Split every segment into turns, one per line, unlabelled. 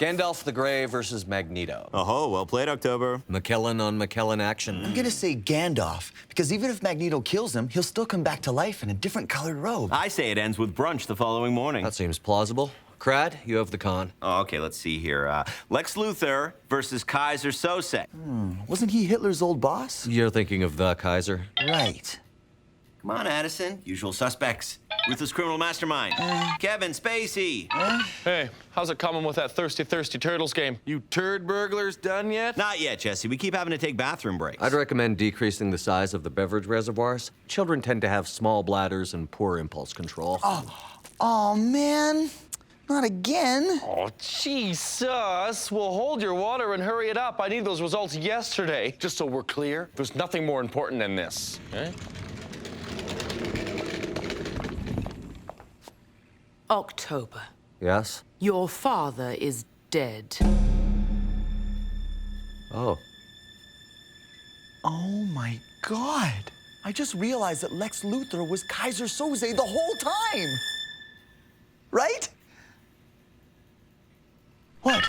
Gandalf the Grey versus Magneto.
Oh, well played, October.
McKellen on McKellen action.
I'm gonna say Gandalf, because even if Magneto kills him, he'll still come back to life in a different colored robe.
I say it ends with brunch the following morning.
That seems plausible. Crad, you have the con.
Oh, okay, let's see here. Lex Luthor versus Kaiser Sose.
Wasn't he Hitler's old boss?
You're thinking of the Kaiser?
Right.
Come on, Addison. Usual suspects. Ruthless criminal mastermind. Kevin Spacey.
Hey, how's it coming with that Thirsty Turtles game?
You turd burglars done yet?
Not yet, Jesse. We keep having to take bathroom breaks.
I'd recommend decreasing the size of the beverage reservoirs. Children tend to have small bladders and poor impulse control.
Oh, man. Not again.
Oh, Jesus. Well, hold your water and hurry it up. I need those results yesterday. Just so we're clear, there's nothing more important than this, okay?
October.
Yes?
Your father is dead.
Oh.
Oh, my God. I just realized that Lex Luthor was Kaiser Soze the whole time. Right? What?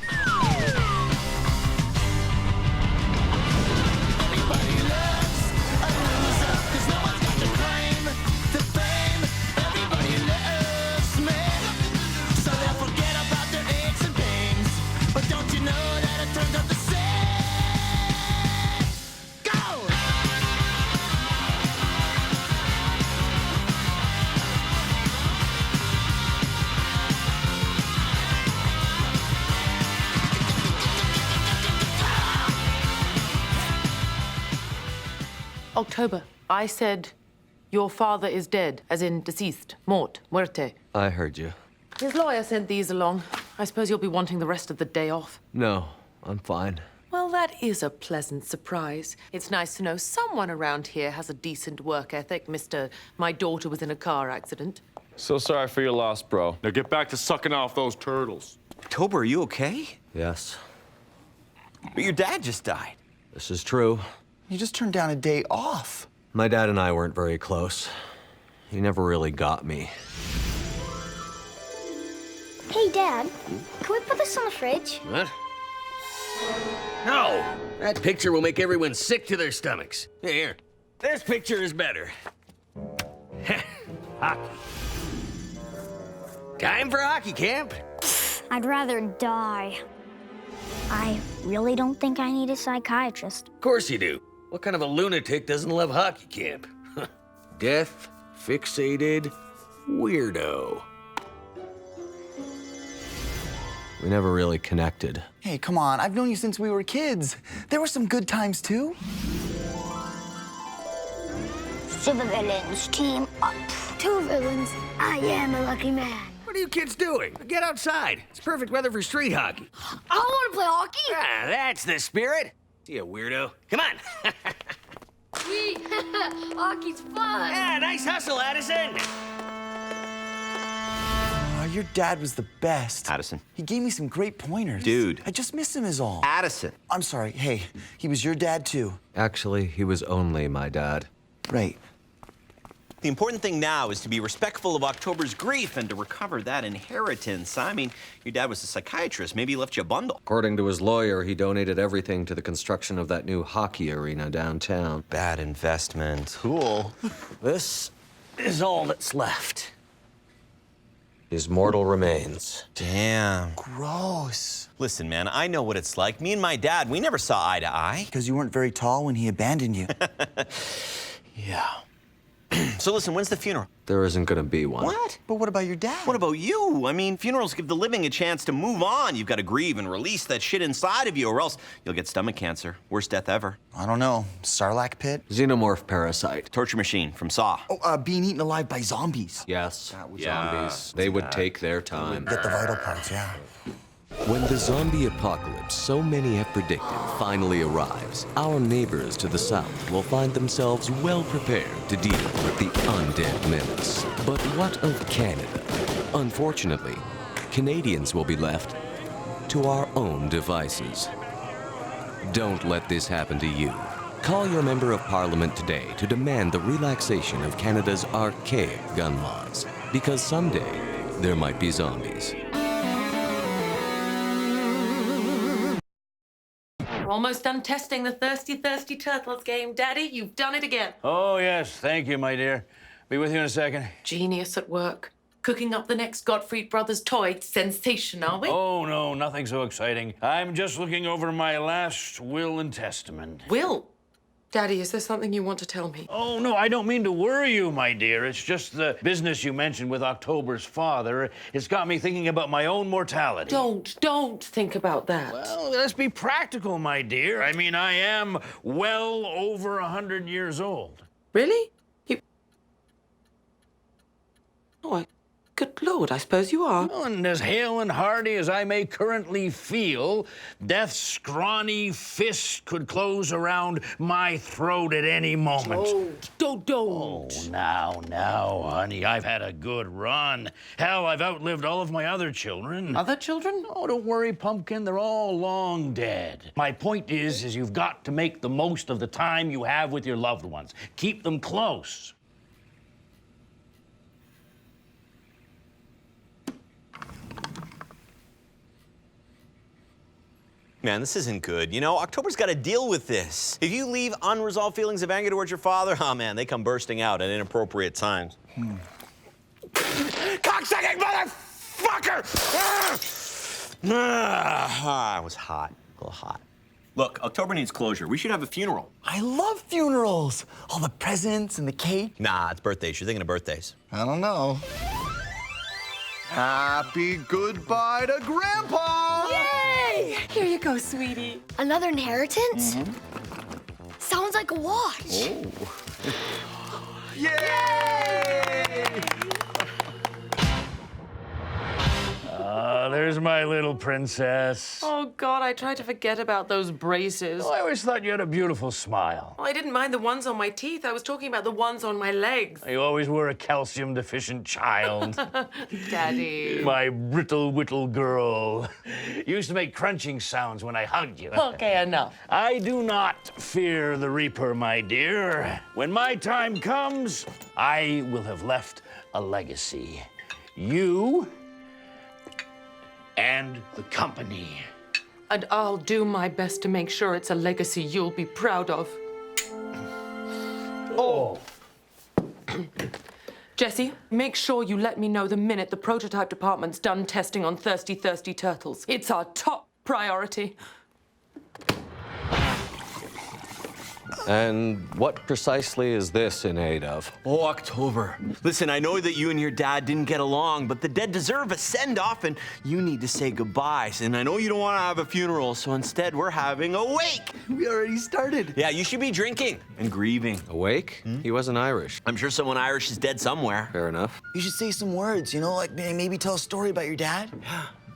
October. I said your father is dead, as in deceased, mort, muerte.
I heard you.
His lawyer sent these along. I suppose you'll be wanting the rest of the day off.
No, I'm fine.
Well, that is a pleasant surprise. It's nice to know someone around here has a decent work ethic, Mr. My daughter was in a car accident.
So sorry for your loss, bro. Now get back to sucking off those turtles.
October, are you okay?
Yes.
But your dad just died.
This is true.
You just turned down a day off.
My dad and I weren't very close. He never really got me.
Hey, Dad, can we put this on the fridge?
What? No! That picture will make everyone sick to their stomachs. Here, this picture is better. Hockey. Time for hockey camp.
I'd rather die. I really don't think I need a psychiatrist.
Of course you do. What kind of a lunatic doesn't love hockey camp? Death, fixated, weirdo.
We never really connected.
Hey, come on. I've known you since we were kids. There were some good times, too.
Supervillains, team up. Two villains. I am a lucky man.
What are you kids doing? Get outside. It's perfect weather for street hockey.
I want to play hockey.
Ah, that's the spirit. See you, weirdo. Come on.
Sweet. Hockey's fun.
Yeah, nice hustle, Addison.
Your dad was the best.
Addison.
He gave me some great pointers.
Dude.
I just miss him is all.
Addison.
I'm sorry. Hey, he was your dad, too.
Actually, he was only my dad.
Right.
The important thing now is to be respectful of October's grief and to recover that inheritance. I mean, your dad was a psychiatrist. Maybe he left you a bundle.
According to his lawyer, he donated everything to the construction of that new hockey arena downtown.
Bad investment. Cool.
This is all that's left. His mortal remains.
Damn.
Gross.
Listen, man, I know what it's like. Me and my dad, we never saw eye to eye.
Because you weren't very tall when he abandoned you.
Yeah. So listen, when's the funeral?
There isn't gonna be one.
What?
But what about your dad?
What about you? I mean, funerals give the living a chance to move on. You've got to grieve and release that shit inside of you, or else you'll get stomach cancer. Worst death ever.
I don't know. Sarlacc pit?
Xenomorph parasite.
Torture machine from Saw.
Oh, being eaten alive by zombies.
Yes,
Yeah.
zombies. They would take their time.
Get the vital parts, yeah.
When the zombie apocalypse so many have predicted finally arrives, our neighbors to the south will find themselves well prepared to deal with the undead menace. But what of Canada? Unfortunately, Canadians will be left to our own devices. Don't let this happen to you. Call your member of parliament today to demand the relaxation of Canada's archaic gun laws, because someday there might be zombies.
almost done testing the Thirsty Turtles game. Daddy, you've done it again.
Oh, yes. Thank you, my dear. Be with you in a second.
Genius at work. Cooking up the next Gottfried Brothers toy sensation, are we?
Oh, no, nothing so exciting. I'm just looking over my last will and testament.
Will? Daddy, is there something you want to tell me?
Oh, no, I don't mean to worry you, my dear. It's just the business you mentioned with October's father. It's got me thinking about my own mortality.
Don't think about that.
Well, let's be practical, my dear. I mean, I am well over 100 years old.
Really? You... Oh, good Lord, I suppose you are.
Well, and as hale and hearty as I may currently feel, death's scrawny fist could close around my throat at any moment.
Don't.
Oh, now, honey, I've had a good run. Hell, I've outlived all of my other children.
Other children?
Oh, don't worry, Pumpkin, they're all long dead. My point is you've got to make the most of the time you have with your loved ones. Keep them close.
Man, this isn't good. You know, October's got to deal with this. If you leave unresolved feelings of anger towards your father, oh man, they come bursting out at inappropriate times. Cocksucking motherfucker! It was hot, a little hot. Look, October needs closure. We should have a funeral.
I love funerals. All the presents and the cake.
Nah, it's birthdays. You're thinking of birthdays.
I don't know. Happy goodbye to Grandpa!
Yay! Here you go, sweetie.
Another inheritance? Sounds like a watch.
Yay!
There's my little princess.
Oh, God, I tried to forget about those braces.
Oh, I always thought you had a beautiful smile.
Well, I didn't mind the ones on my teeth. I was talking about the ones on my legs.
You always were a calcium-deficient child.
Daddy.
My brittle-whittle girl. You used to make crunching sounds when I hugged you.
Okay, enough.
I do not fear the Reaper, my dear. When my time comes, I will have left a legacy. You and the company.
And I'll do my best to make sure it's a legacy you'll be proud of.
Oh.
Jesse, make sure you let me know the minute the prototype department's done testing on Thirsty Turtles. It's our top priority.
And what precisely is this in aid of?
Oh, October. Listen, I know that you and your dad didn't get along, but the dead deserve a send-off, and you need to say goodbyes. And I know you don't want to have a funeral, so instead we're having a wake.
We already started.
Yeah, you should be drinking and grieving.
Awake? He wasn't Irish.
I'm sure someone Irish is dead somewhere.
Fair enough.
You should say some words, you know, like maybe tell a story about your dad.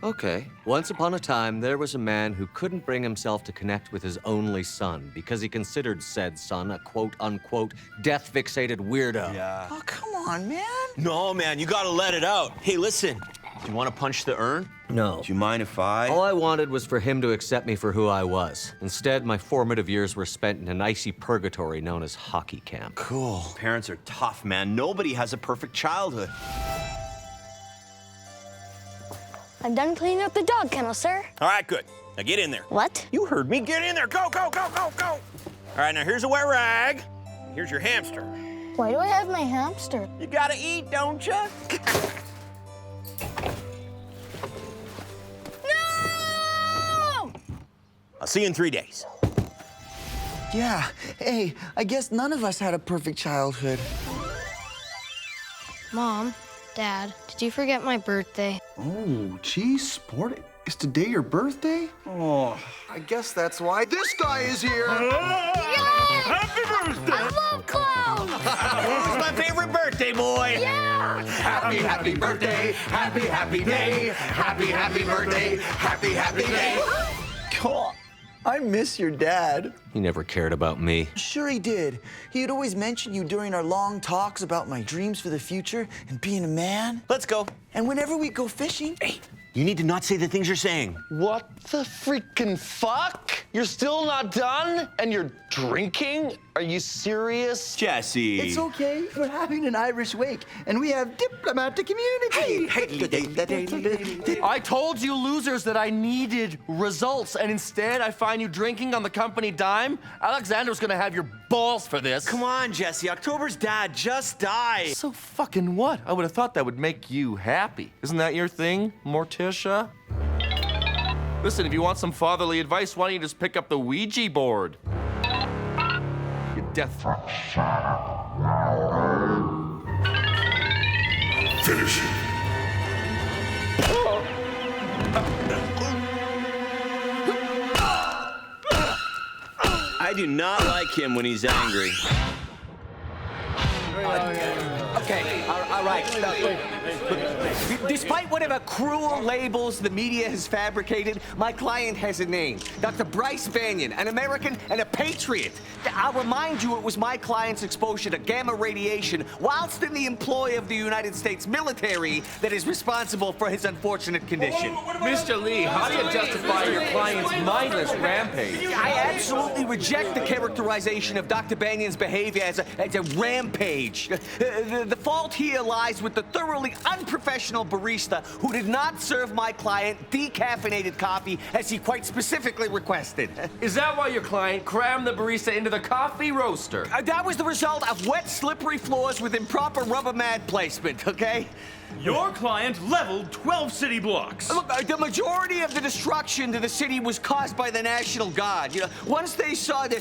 Okay. Once upon a time, there was a man who couldn't bring himself to connect with his only son because he considered said son a quote-unquote death-fixated weirdo.
Yeah.
Oh, come on, man.
No, man, you gotta let it out. Hey, listen, do you want to punch the urn?
No.
Do you mind if I?
All I wanted was for him to accept me for who I was. Instead, my formative years were spent in an icy purgatory known as hockey camp.
Cool. Parents are tough, man. Nobody has a perfect childhood.
I'm done cleaning up the dog kennel, sir.
All right, good. Now get in there.
What?
You heard me. Get in there. Go, go, go, go, go. All right, now here's a wet rag. Here's your hamster.
Why do I have my hamster?
You gotta eat, don't you?
No!
I'll see you in 3 days.
Yeah, hey, I guess none of us had a perfect childhood.
Mom, Dad, did you forget my birthday?
Oh, geez, sport. Is today your birthday? Oh, I guess that's why this guy is here.
Happy birthday!
I love clowns!
Who's my favorite birthday boy?
Yeah!
Happy, happy birthday. Happy, happy day. Happy, happy birthday. Happy, happy day.
Cool. I miss your dad.
He never cared about me.
Sure he did. He'd always mention you during our long talks about my dreams for the future and being a man.
Let's go.
And whenever we go fishing.
Hey, you need to not say the things you're saying.
What the freaking fuck? You're still not done? And you're drinking? Are you serious?
Jesse.
It's okay. We're having an Irish wake, and we have diplomatic immunity.
I told you losers that I needed results, and instead I find you drinking on the company dime? Alexander's gonna have your balls for this.
Come on, Jesse. October's dad just died.
So fucking what? I would have thought that would make you happy. Isn't that your thing, Morticia? Listen, if you want some fatherly advice, why don't you just pick up the Ouija board? You death.
Finish it.
I do not like him when he's angry.
Okay, all right. Despite whatever cruel labels the media has fabricated, my client has a name. Dr. Bryce Banyan, an American and a patriot. I'll remind you it was my client's exposure to gamma radiation whilst in the employ of the United States military that is responsible for his unfortunate condition.
Mr. Lee, how do you justify your client's mindless rampage?
I absolutely reject the characterization of Dr. Banyan's behavior as a rampage. The fault here lies with the thoroughly unprofessional barista who did not serve my client decaffeinated coffee as he quite specifically requested.
Is that why your client crammed the barista into the coffee roaster?
That was the result of wet, slippery floors with improper rubber mat placement, okay?
Your client leveled 12 city blocks.
Look, the majority of the destruction to the city was caused by the National Guard. You know, once they saw the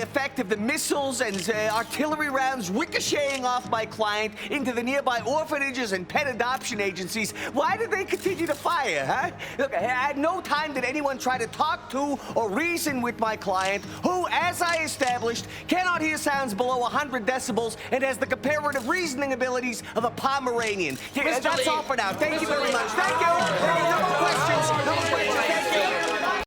effect of the missiles and artillery rounds ricocheting off my client into the nearby orphanages and pet adoption agencies, why did they continue to fire, huh? Look, at no time did anyone try to talk to or reason with my client, who, as I established, cannot hear sounds below 100 decibels and has the comparative reasoning abilities of a Pomeranian. That's all for now. Thank you very much. Thank you. No more questions. No more questions. Thank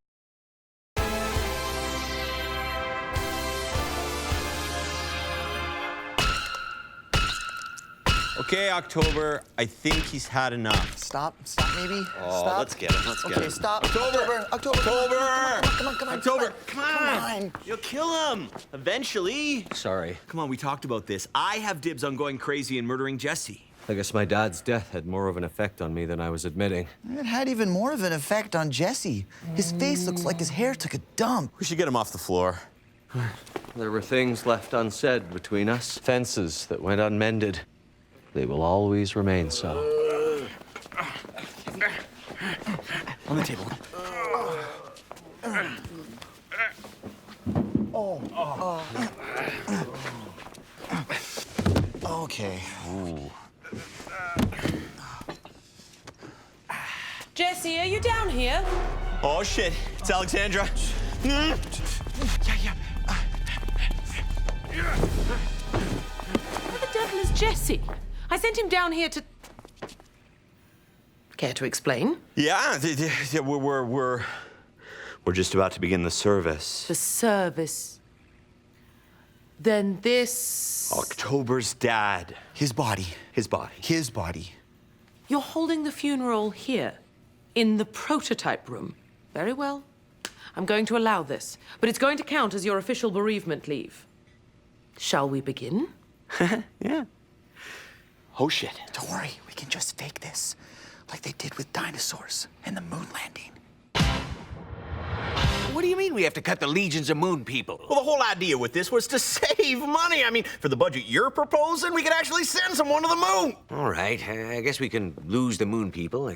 you. Okay, October, I think he's had enough.
Stop, maybe.
Oh,
stop.
let's get him. Let's get him.
Okay, stop.
October.
Come on.
October, come on. You'll kill him eventually.
Sorry.
Come on, we talked about this. I have dibs on going crazy and murdering Jesse.
I guess my dad's death had more of an effect on me than I was admitting.
It had even more of an effect on Jesse. His face looks like his hair took a dump.
We should get him off the floor.
There were things left unsaid between us, fences that went unmended. They will always remain so.
On the table. Okay.
Ooh.
Jesse, are you down here?
Oh, shit. It's Alexandra.
Where the devil is Jesse? I sent him down here to... Care to explain?
Yeah, we're just about to begin the service.
The service. Then this...
October's dad.
His body.
His body.
His body.
You're holding the funeral here, in the prototype room. Very well. I'm going to allow this, but it's going to count as your official bereavement leave. Shall we begin?
Yeah. Oh, shit.
Don't worry, we can just fake this, like they did with dinosaurs and the moon landing.
What do you mean we have to cut the legions of moon people?
Well, the whole idea with this was to save money. I mean, for the budget you're proposing, we could actually send someone to the moon.
All right, I guess we can lose the moon people.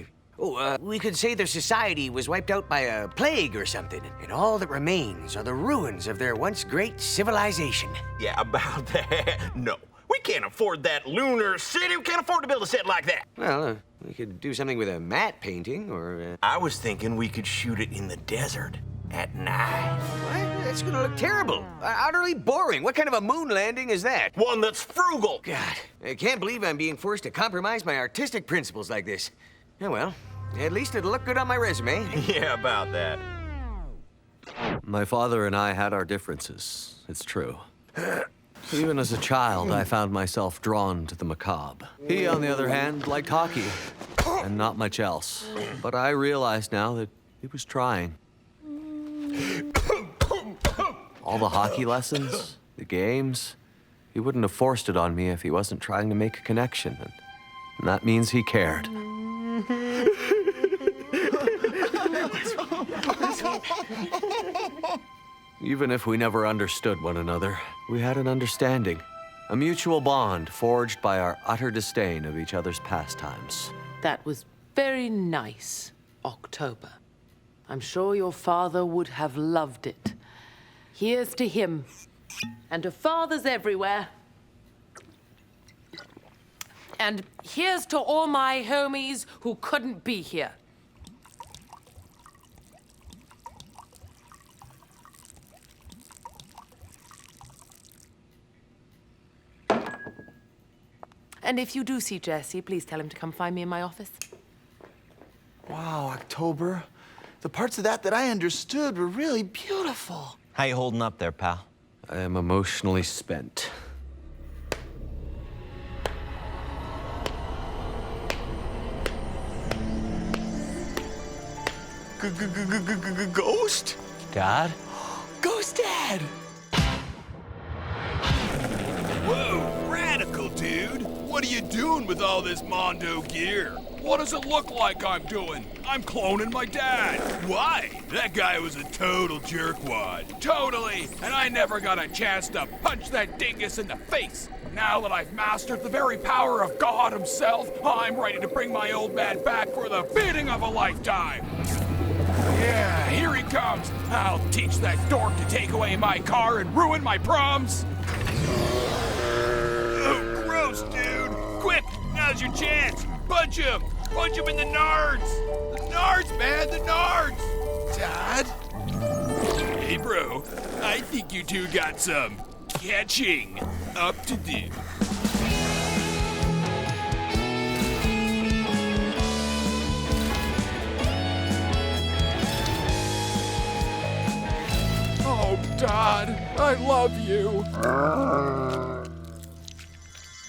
We could say their society was wiped out by a plague or something, and all that remains are the ruins of their once great civilization.
Yeah, about that. No, we can't afford that lunar city. We can't afford to build a set like that.
Well, we could do something with a matte painting, or...
I was thinking we could shoot it in the desert. At night.
What? That's gonna look terrible. Utterly boring. What kind of a moon landing is that?
One that's frugal.
God, I can't believe I'm being forced to compromise my artistic principles like this. Oh, well, at least it'll look good on my resume.
Yeah, about that.
My father and I had our differences, it's true. Even as a child, I found myself drawn to the macabre. He, on the other hand, liked hockey, and not much else. But I realize now that he was trying. All the hockey lessons, the games. He wouldn't have forced it on me if he wasn't trying to make a connection. And that means he cared. Even if we never understood one another, we had an understanding. A mutual bond forged by our utter disdain of each other's pastimes.
That was very nice, October. I'm sure your father would have loved it. Here's to him, and to fathers everywhere. And here's to all my homies who couldn't be here. And if you do see Jesse, please tell him to come find me in my office.
Wow, October. The parts of that I understood were really beautiful.
How you holding up there, pal?
I am emotionally spent.
Ghost?
Dad?
Ghost Dad!
Whoa, radical, dude. What are you doing with all this Mondo gear? What does it look like I'm doing? I'm cloning my dad. Why? That guy was a total jerkwad. Totally. And I never got a chance to punch that dingus in the face. Now that I've mastered the very power of God himself, I'm ready to bring my old man back for the bidding of a lifetime. Yeah, here he comes. I'll teach that dork to take away my car and ruin my proms. Oh, gross, dude. Quick, now's your chance. Punch him. Punch him in the nards. The nards, man, the nards. Dad? Hey, bro. I think you two got some catching up to do. Oh, Dad, I love you.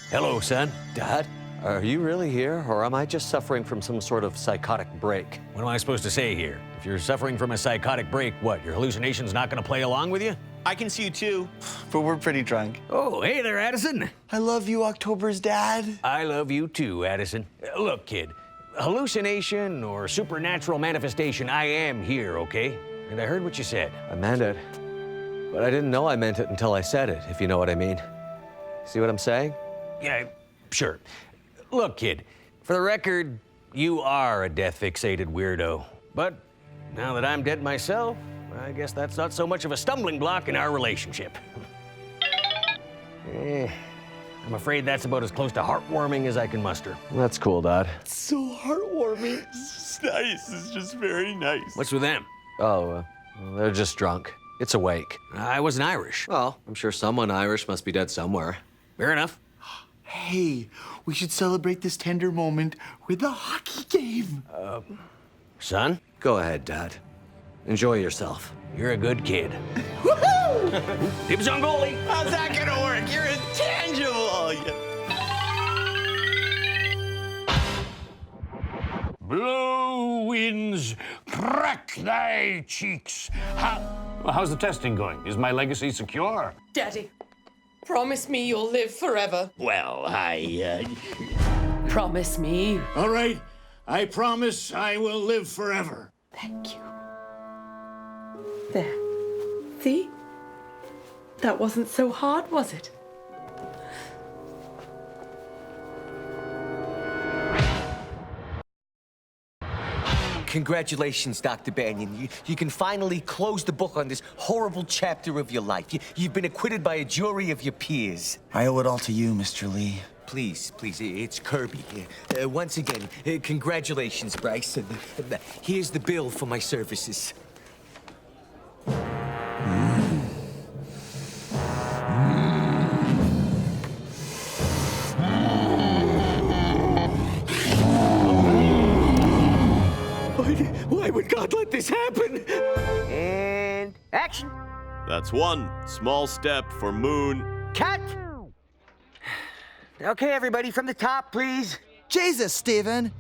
Hello, son.
Dad? Are you really here, or am I just suffering from some sort of psychotic break?
What am I supposed to say here? If you're suffering from a psychotic break, what, your hallucination's not gonna play along with you?
I can see you too.
But we're pretty drunk.
Oh, hey there, Addison.
I love you, October's dad.
I love you too, Addison. Look, kid, hallucination or supernatural manifestation, I am here, okay? And I heard what you said.
I meant it. But I didn't know I meant it until I said it, if you know what I mean. See what I'm saying?
Yeah, sure. Look, kid, for the record, you are a death-fixated weirdo. But now that I'm dead myself, I guess that's not so much of a stumbling block in our relationship. I'm afraid that's about as close to heartwarming as I can muster.
That's cool, Dad.
So heartwarming. It's nice. It's just very nice.
What's with them?
Oh, they're just drunk. It's a wake.
I wasn't Irish.
Well, I'm sure someone Irish must be dead somewhere.
Fair enough.
Hey, we should celebrate this tender moment with a hockey game.
Son?
Go ahead, Dad. Enjoy yourself.
You're a good kid.
Woohoo!
Dibs on goalie.
How's that gonna work? You're intangible.
Blow winds, crack thy cheeks. How's the testing going? Is my legacy secure?
Daddy, promise me you'll live forever.
Well,
Promise me.
All right, I promise I will live forever.
Thank you. There. See? That wasn't so hard, was it?
Congratulations, Dr. Banyan. You can finally close the book on this horrible chapter of your life. You've been acquitted by a jury of your peers.
I owe it all to you, Mr. Lee.
Please, it's Kirby. Once again, congratulations, Bryce. Here's the bill for my services. Why would God let this happen? And action.
That's one small step for Moon.
Cut. Okay, everybody, from the top, please.
Jesus, Steven.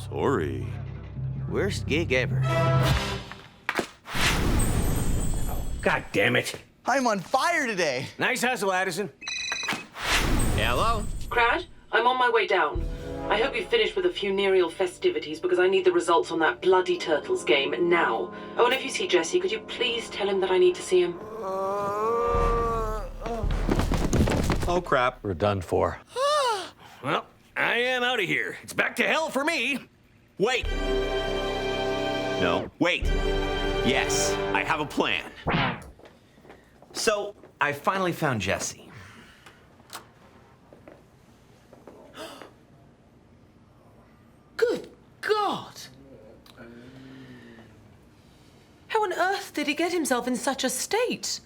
Sorry.
Worst gig ever.
God damn it.
I'm on fire today.
Nice hustle, Addison.
Hello?
Crad, I'm on my way down. I hope you've finished with the funereal festivities because I need the results on that bloody Turtles game now. Oh, and if you see Jesse, could you please tell him that I need to see him?
Oh, crap.
We're done for. Well, I am out of here. It's back to hell for me.
Wait. No, wait. Yes, I have a plan. So, I finally found Jesse.
Good God! How on earth did he get himself in such a state?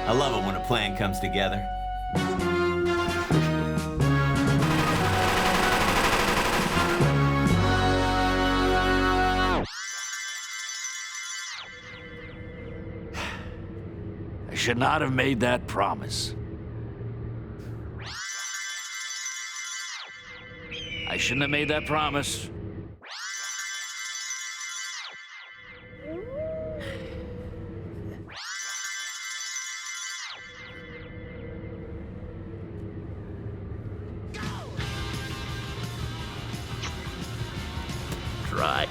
I love it when a plan comes together.
I should not have made that promise. I shouldn't have made that promise.
Right.